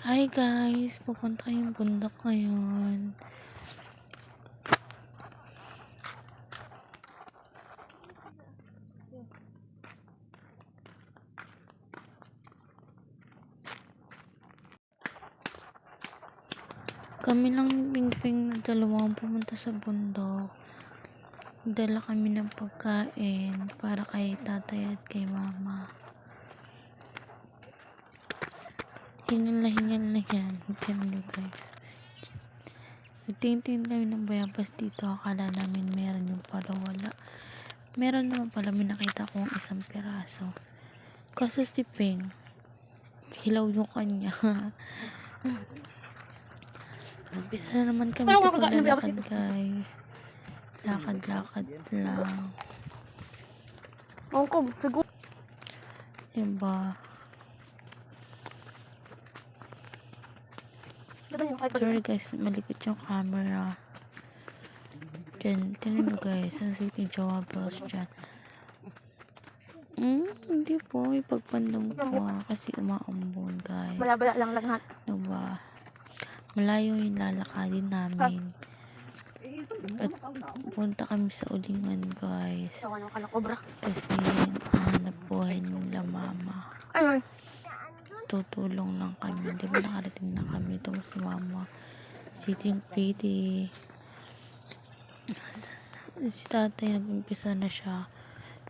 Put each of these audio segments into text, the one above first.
Hi guys, pupunta kayong bundok ngayon. Kami lang ping-ping na dalawang pumunta sa bundok. Dala kami ng pagkain para kay tatay at kay mama. Hingal na yan. Tignan nyo guys. Nagtingin kami ng bayabas dito. Akala namin meron yung pala wala. Meron naman pala, may nakita kong isang piraso. Kaso si Ping, hilaw yung kanya. Umpisa na naman kami sa paglalakad guys. Lakad-lakad lang. Diba? Sorry guys, malikot yung camera. Diyan, tinan mo guys, ang sweet ni Jowa Bells dyan. Hindi po, ipagpandong po kasi umaambon guys. Bala-bala lang lahat. Diba? Malayo yung lalakadin namin. At punta kami sa ulingan guys. Kasi hanap buhay nila mama. Ay. Tutulong lang kami. Di ba nakarating na kami ito si mama. Sitting pretty. Si tatay nag-umpisa na siya.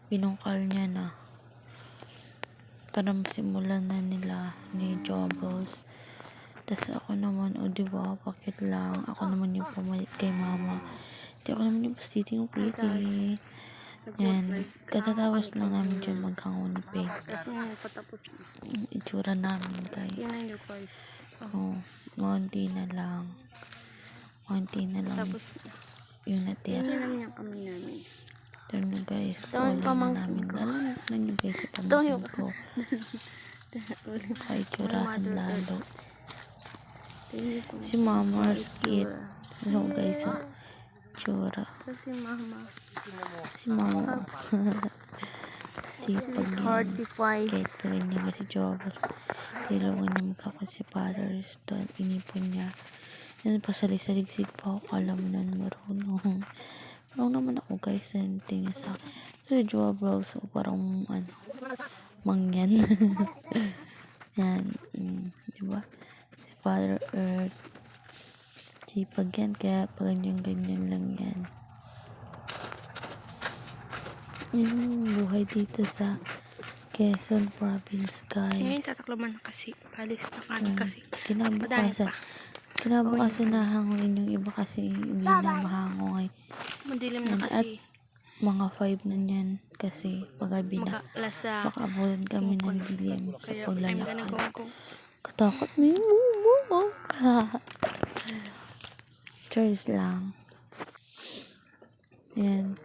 Binungkal niya na. Para masimulan na nila ni Jobbles. Tapos ako naman, diba, pakit lang. Ako naman yung pumalit kay mama. Di ako naman yung sitting pretty. Yan. Katatapos lang namin dyan maghango ni Peg. Itsura namin guys. Monty na lang. Yung natira. Ito na guys. Kulang na namin. Lalo na nyo guys sa pamangkin ko. Kaitsurahan lalo. Si mama skit. Ano guys sa tsura. Si mama. Si pag kahit ganyan niya si Jobs. Tilungan niya magkakon si Patters. Doon inipon niya. Yan pa saligsig pa ako. Kala mo na marunong. Marunong naman ako guys. Yan tingin sa akin. Si Jobs parang mangyan. Yan. Diba? Si Father Earth. Sipag yan. Kaya pag ganyan lang yan. Yung buhay dito sa Quezon Province guys. Ngayon tatakloman na kasi. Palis na kami kasi. Kinabukasan nahanguin yung iba kasi hindi na mahango ngayon. Madilim na kasi. At mga 5 na yan kasi paggabi na. Makabulan kami ng dilim sa paglalakad. Katakot na yung bubo. Cheers lang. Yan.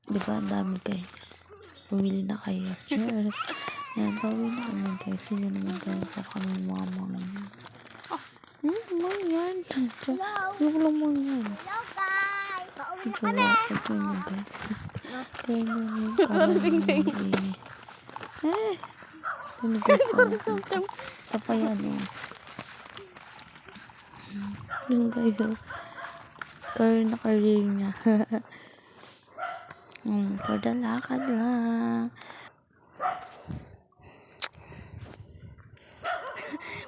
Diba ang dami guys. Bumili na kayo. Cheers. Yan, pauwi na kami guys. Sino naman kayo pa kami mga yan. Yung lang mo yan. Hello guys! Pauwi na kami! Ito mo guys. Kaya namin kami. Ano guys? Sa pa yan yung guys career niya. Padalakad lang.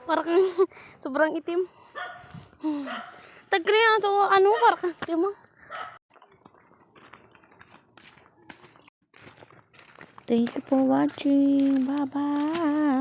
Parang sobrang itim. Tagri na ito. Parang itim mo. Thank you for watching. Bye-bye.